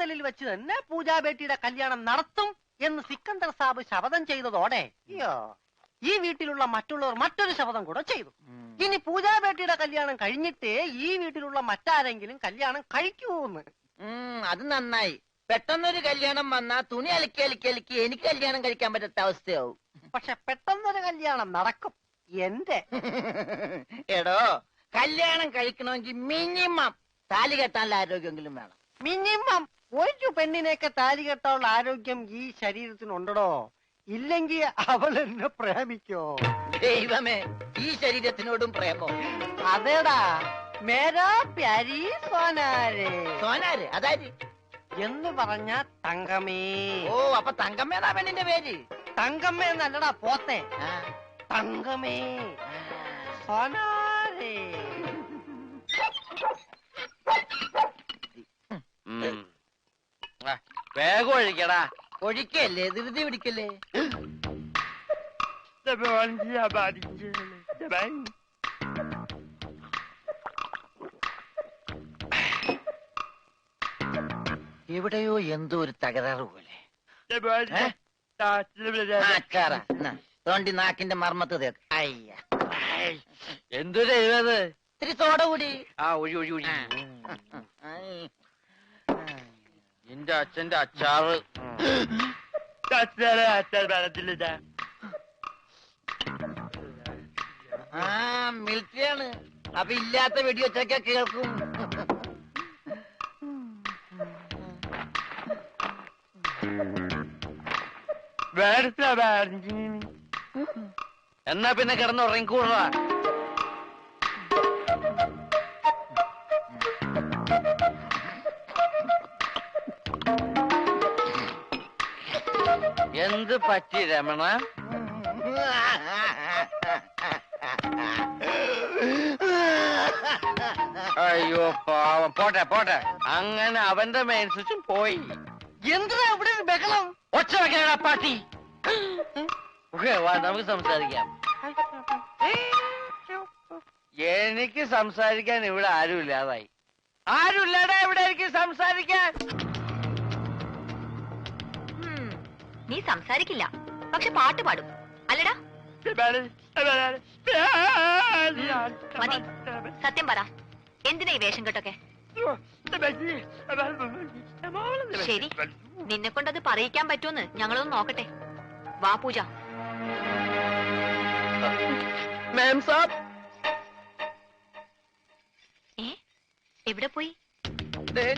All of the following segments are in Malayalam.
പന്തലിൽ വെച്ച് തന്നെ പൂജാബേട്ടിയുടെ കല്യാണം നടത്തും എന്ന് സിക്കന്ദർ സാബ് ശപഥം ചെയ്തതോടെ അയ്യോ ഈ വീട്ടിലുള്ള മറ്റുള്ളവർ മറ്റൊരു ശപഥം കൂടെ ചെയ്തു. ഇനി പൂജാബേട്ടിയുടെ കല്യാണം കഴിഞ്ഞിട്ടേ ഈ വീട്ടിലുള്ള മറ്റാരെങ്കിലും കല്യാണം കഴിക്കൂന്ന്. അത് നന്നായി. പെട്ടെന്നൊരു കല്യാണം വന്നാ തുണി അലക്കി അലക്കി അലക്കി എനിക്ക് കല്യാണം കഴിക്കാൻ പറ്റാത്ത അവസ്ഥയാവും. പക്ഷെ പെട്ടെന്നൊരു കല്യാണം നടക്കും എന്റെ. എടോ, കല്യാണം കഴിക്കണമെങ്കിൽ മിനിമം താലി കെട്ടാനുള്ള ആരോഗ്യമെങ്കിലും വേണം. മിനിമം ഒരു പെണ്ണിനെയൊക്കെ താലി കെട്ടാനുള്ള ആരോഗ്യം ഈ ശരീരത്തിനുണ്ടോ? ഇല്ലെങ്കിൽ അവൾ എന്നെ പ്രേമിക്കോ? ദൈവമേ, ഈ ശരീരത്തിനോടും പ്രേമോ? അതേടാ, മേരാ പ്യാരി സോനാരെ. സോനാര് അതായത് എന്ന് പറഞ്ഞ തങ്കമേ. ഓ, അപ്പൊ തങ്കമ്മേതാ പെണ്ണിന്റെ പേര്? തങ്കമ്മ എന്നല്ലടാ പോത്തെ, തങ്കമേ സോനാരെ. വേഗം ഒഴിക്കടാ. ഒഴിക്കല്ലേ, ധൃതി പിടിക്കല്ലേ. എവിടെയോ എന്തോ ഒരു തകരാറ് പോലെ. തോണ്ടി നാക്കിന്റെ മർമ്മത്ത് തേക്ക്. അയ്യ, എന്തു ചെയ്തത്? ഇത്തിരി സോഡ കൂടി. ആ ഒഴി ഒഴി ഒഴി. നിന്റെ അച്ഛന്റെ അച്ചാറ്. മിലിറ്ററിയാണ്, അപ്പൊ ഇല്ലാത്ത വെടിവെച്ചൊക്കെ കേൾക്കും. എന്നാ പിന്നെ കിടന്നുറങ്ങിക്കൂടാ. എന്ത് പറ്റി രമണ? അയ്യോ പാവം. പോട്ടെ പോട്ടെ, അങ്ങനെ അവന്റെ മെയിൻ സ്വിച്ചും പോയി. എന്തിനാ ഇവിടെ ഒരു ബഹളം? ഒച്ച വെക്കാനാ പാട്ടി. വാ, നമുക്ക് സംസാരിക്കാം. എനിക്ക് സംസാരിക്കാൻ ഇവിടെ ആരുമില്ലാതായി. ആരുമില്ലാടാ ഇവിടെ എനിക്ക് സംസാരിക്കാൻ. നീ സംസാരിക്കില്ല, പക്ഷെ പാട്ട് പാടും അല്ലടാ? മതി, സത്യം പറ, എന്തിനാ ഈ വേഷം കെട്ടൊക്കെ? ശരി, നിന്നെ കൊണ്ടത് പറയിക്കാൻ പറ്റുമെന്ന് ഞങ്ങളൊന്ന് നോക്കട്ടെ. വാ പൂജ. മാം സാബ്. എവിടെ പോയി?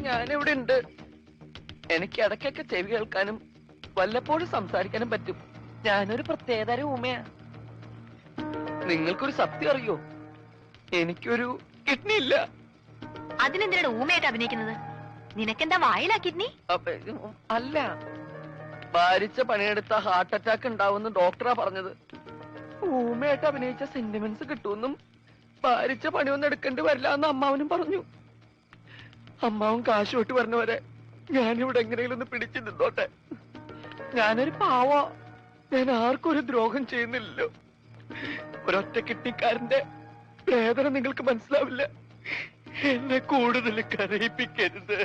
ഞാനിവിടെ ഉണ്ട്. എനിക്ക് ഇടയ്ക്കൊക്കെ ചെവി കേൾക്കാനും വല്ലപ്പോഴും സംസാരിക്കാനും പറ്റും. ഞാനൊരു പ്രത്യേകതരം ഊമയാ. നിങ്ങൾക്കൊരു സത്യം അറിയോ? എനിക്കൊരു കിഡ്നി ഇല്ല. അതിനെന്തിനാണ് ഊമയായിട്ട് അഭിനയിക്കുന്നത്? നിനക്കെന്താ വായിലാ കിഡ്നി? അല്ല, ഭാരിച്ച പണിയെടുത്ത ഹാർട്ട് അറ്റാക്ക് ഉണ്ടാവുമെന്ന് ഡോക്ടറാ പറഞ്ഞത്. ഊമയായിട്ട് അഭിനയിച്ച സെന്റിമെന്റ്സ് കിട്ടുമെന്നും ഭാരിച്ച പണിയൊന്നും എടുക്കേണ്ടി വരില്ല എന്ന് അമ്മാവനും പറഞ്ഞു. അമ്മാവൻ കാശുമായിട്ട് പറഞ്ഞവരെ ഞാനിവിടെ എങ്ങനെയെങ്കിലും ഒന്ന് പിടിച്ചു നിന്നോട്ടെ. ഞാനൊരു പാവ, ഞാൻ ആർക്കും ഒരു ദ്രോഹം ചെയ്യുന്നില്ലല്ലോ. ഒരൊറ്റ കിഡ്നിക്കാരന്റെ വേദന നിങ്ങൾക്ക് മനസ്സിലാവില്ല. എന്നെ കൂടുതൽ കരയിപ്പിക്കരുത്.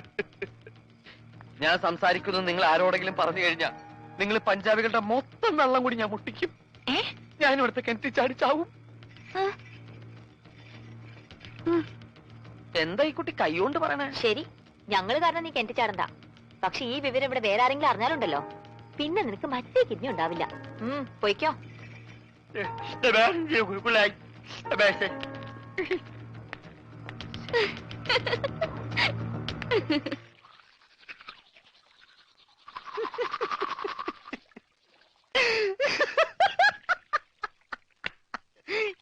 ഞാൻ സംസാരിക്കുന്നത് നിങ്ങൾ ആരോടെങ്കിലും പറഞ്ഞു കഴിഞ്ഞാ നിങ്ങൾ പഞ്ചാബികളുടെ മൊത്തം വെള്ളം കൂടി ഞാൻ മുട്ടിക്കും. ഞാൻ ഇവിടുത്തെ കിണറ്റി ചാടിച്ചാവും. എന്താ ഈ കുട്ടി കൈകൊണ്ട് പറയണേ? ശരി, ഞങ്ങള് കാരണം നീ കിണറ്റി ചാടണ്ട. പക്ഷെ ഈ വിവരം ഇവിടെ വേറെ ആരെങ്കിലും അറിഞ്ഞാലുണ്ടല്ലോ, പിന്നെ നിനക്ക് മറ്റേ കിഡ്നി ഉണ്ടാവില്ല. പൊയ്ക്കോ.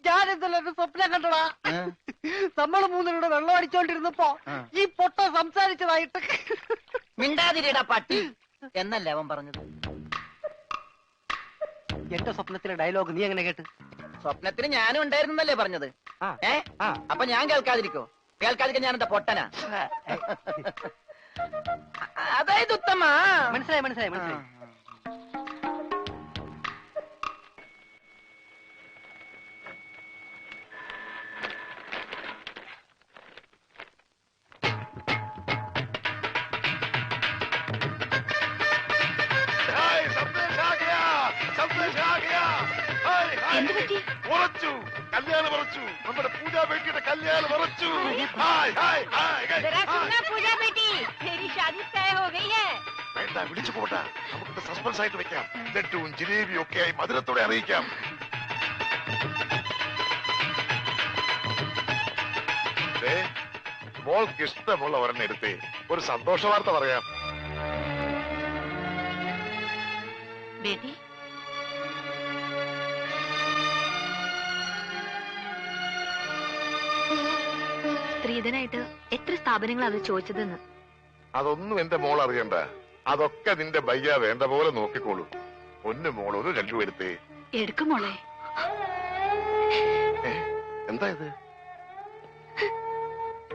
ഞാനെന്തല്ലോ സ്വപ്നം കണ്ടടാ. നമ്മള് മൂന്നിലൂടെ വെള്ളം അടിച്ചോണ്ടിരുന്നപ്പോ ഈ പൊട്ട സംസാരിച്ചതായിട്ട്. മിണ്ടാതിരിടാ പട്ടി എന്നല്ലേ അവൻ പറഞ്ഞത്? എന്റെ സ്വപ്നത്തിലെ ഡയലോഗ് നീ എങ്ങനെ കേട്ട്? സ്വപ്നത്തിന് ഞാനും ഉണ്ടായിരുന്നല്ലേ പറഞ്ഞത്? അപ്പൊ ഞാൻ കേൾക്കാതിരിക്കോ? കേൾക്കാതിരിക്കാൻ ഞാൻ എന്താ പൊട്ടനാ? അതായത് ഉത്തമ. മനസ്സിലായി മനസ്സിലായി മനസ്സിലായി. എന്ത് പറ്റി? ഉറച്ചു, കല്യാണം ഉറച്ചു. നമ്മുടെ പൂജാ ബേട്ടിയുടെ കല്യാണം ഉറച്ചു. വേണ്ട, വിളിച്ചു പോട്ടെ. നമുക്ക് സസ്പെൻസ് ആയിട്ട് വെക്കാം. ലഡ്ഡുവും ജിലേബിയും ഒക്കെ ആയി മധുരത്തോടെ അറിയിക്കാം. മോൾക്ക് ഇഷ്ടമുള്ള ഒരെണ്ണം എടുത്തേ ഒരു സന്തോഷ വാർത്ത പറയാം. ബേബി, സ്ത്രീധനായിട്ട് എത്ര സ്ഥാപനങ്ങൾ അവർ ചോദിച്ചതെന്ന്. അതൊന്നും എന്റെ മോൾ അറിയണ്ട. അതൊക്കെ നിന്റെ ബയ്യ വേണ്ട പോലെ നോക്കിക്കോളൂ. ഒന്ന് മോൾ ഒരു ലഡ്ഡു എടുത്തേ. എടുക്കും മോളെ. എന്താ ഇത്?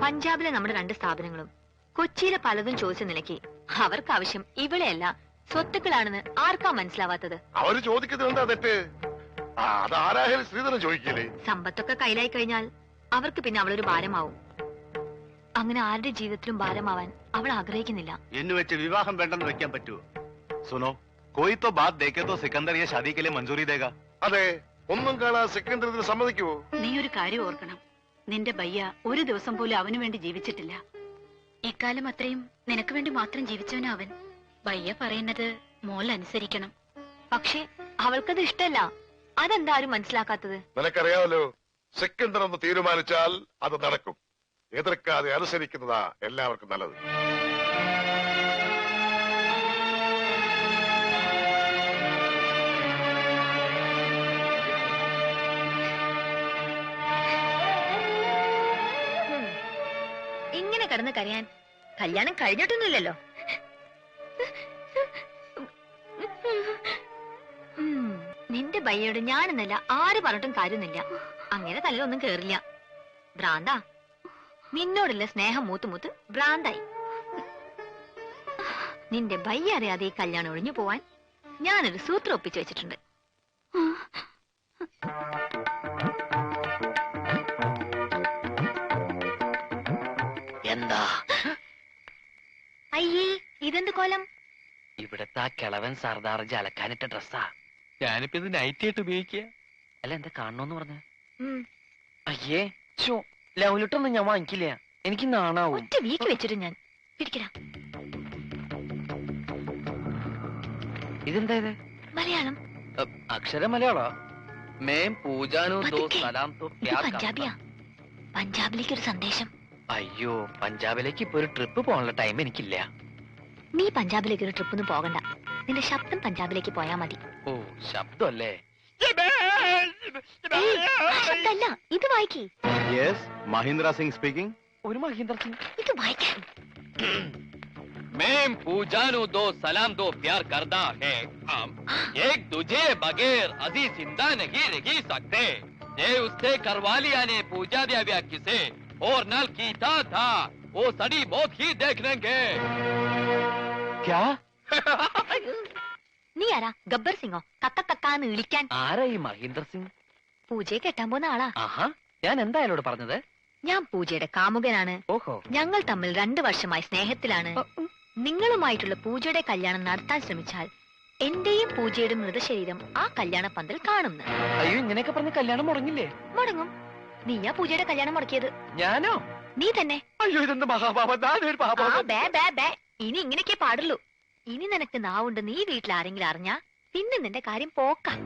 പഞ്ചാബിലെ നമ്മുടെ 2 സ്ഥാപനങ്ങളും കൊച്ചിയിലെ പലതും ചോദിച്ച നിലയ്ക്ക് അവർക്ക് ആവശ്യം ഇവിടെയല്ല സ്വത്തുക്കളാണെന്ന് ആർക്കാ മനസ്സിലാവാത്തത്? അവര് ചോദിക്കുന്നത് എന്താ തെറ്റ്? അത് ആരായാലും ശ്രീധരൻ ചോദിക്കില്ലേ? സമ്പത്തൊക്കെ കയ്യിലായി കഴിഞ്ഞാൽ അവർക്ക് പിന്നെ അവളൊരു ഭാരമാവും. അങ്ങനെ ആരുടെ ജീവിതത്തിലും ഭാരമാവാൻ അവൾ ആഗ്രഹിക്കുന്നില്ല. എന്ന് വെച്ച് വിവാഹം വേണ്ടെന്ന് വെക്കാൻ പറ്റുമോ? സുനോ, कोई तो बात देखे तो सिकंदर ये शादी के लिए मंजूरी देगा. അതെ, ഒന്നും കാണാൻ സെക്കൻഡറി സമ്മതിക്കുവോ? നീ ഒരു കാര്യം ഓർക്കണം. നിന്റെ ബയ്യ ഒരു ദിവസം പോലും അവനു വേണ്ടി ജീവിച്ചിട്ടില്ല. ഇക്കാലം അത്രയും നിനക്ക് വേണ്ടി മാത്രം ജീവിച്ചവനാ അവൻ. ബയ്യ പറയുന്നത് മോൾ അനുസരിക്കണം. പക്ഷെ അവൾക്കത് ഇഷ്ടല്ല. അതെന്താരും മനസ്സിലാക്കാത്തത്? നിനക്കറിയാമല്ലോ, സെക്കൻഡർ ഒന്ന് തീരുമാനിച്ചാൽ അത് നടക്കും. എതിർക്കാതെ അനുസരിക്കുന്നതാ എല്ലാവർക്കും നല്ലത്. ഇങ്ങനെ കിടന്ന് കരയാൻ കല്യാണം കഴിഞ്ഞിട്ടൊന്നുമില്ലല്ലോ. നിന്റെ ബയ്യോട് ഞാനെന്നല്ല ആര് പറഞ്ഞിട്ടും കാര്യമൊന്നുമില്ല. അങ്ങനെ തലയിലൊന്നും കേറില്ല. ഭ്രാന്താ. നിന്നോടുള്ള സ്നേഹം മൂത്ത് ഭ്രാന്തായി. നിന്റെ ബയ്യ അറിയാതെ ഈ കല്യാണം ഒഴിഞ്ഞു പോവാൻ ഞാനൊരു സൂത്രം ഒപ്പിച്ചു വെച്ചിട്ടുണ്ട്. എന്താ? അയ്യേ, ഇതെന്ത് കോലം? ഇവിടത്തെ ആ കിളവൻ സർദാർജി അലക്കാനിട്ട ഡ്രസ്സാ. ഞാനിപ്പോ ഇത് നൈറ്റ് ആയിട്ട് ഉപയോഗിക്കുക. അല്ല, എന്താ കാണണോന്ന് പറഞ്ഞ? അയ്യേ, ലൗലിട്ടൊന്നും ഞാൻ വാങ്ങിക്കില്ല. എനിക്ക് നാണാവും. ഒറ്റ വീക്ക് വെച്ചിട്ട് ഞാൻ പിടിക്കടാ. ഇതെന്താ ഇത്? മലയാളം. അക്ഷരം മലയാളോ? മേം പൂജാനു ദോ സലാം തോ ഇത് പഞ്ചാബിയാ. പഞ്ചാബിലേക്ക് ഒരു സന്ദേശം. അയ്യോ, പഞ്ചാബിലേക്ക് ഇപ്പൊ ഒരു ട്രിപ്പ് പോകാനുള്ള ടൈം എനിക്കില്ല. നീ പഞ്ചാബിലേക്ക് ഒരു ട്രിപ്പൊന്നും പോകണ്ട. നിന്റെ ശബ്ദം പഞ്ചാബിലേക്ക് പോയാ മതി. ഓ, ശബ്ദമല്ലേ? ശബ്ദല്ല, ഇത് വായിക്കേ. Yes, Mahindra Singh speaking. ഒരു മഹീന്ദ്ര സിംഗ്. ഇത് വായിക്കാൻ. मैं पूजानु दो सलाम दो प्यार करता है. हम एक दूजे बगैर अजी जिंदा नहीं रह सकते. ये उससे करवा लिया ने पूजा दिया व्या किसे और नल कीता था वो सड़ी मौत ही देख लेंगे. क्या? നീ ആരാ? ഗബ്ബർ സിംഗോ? കക്കാന്ന് വിളിക്കാൻ. ആരാ ഈ മഹീന്ദ്ര സിംഗ്? പൂജയെ കെട്ടാൻ പോകുന്ന ആളാ. ആഹാ, ഞാൻ എന്താ അയാളോട് പറഞ്ഞത്? ഞാൻ പൂജയുടെ കാമുകനാണ്. ഓഹോ. ഞങ്ങൾ തമ്മിൽ 2 വർഷമായി സ്നേഹത്തിലാണ്. നിങ്ങളുമായിട്ടുള്ള പൂജയുടെ കല്യാണം നടത്താൻ ശ്രമിച്ചാൽ എന്റെയും പൂജയുടെ മൃതശരീരം ആ കല്യാണ പന്തൽ കാണുന്നു. അയ്യോ, ഇങ്ങനെയൊക്കെ പറഞ്ഞ കല്യാണം മുടങ്ങില്ലേ? മുടങ്ങും. നീയാ പൂജയുടെ കല്യാണം മുടക്കിയത്. ഞാനോ? നീ തന്നെ. അയ്യോ, ഇതെന്ത് മഹാപാപം. ഇനി ഇങ്ങനെയൊക്കെ പാടുള്ളൂ. ഇനി നിനക്ക് നാവുണ്ട്. നീ വീട്ടിൽ ആരെങ്കിലും അറിഞ്ഞാ പിന്നെ നിന്റെ കാര്യം പോക്കാം.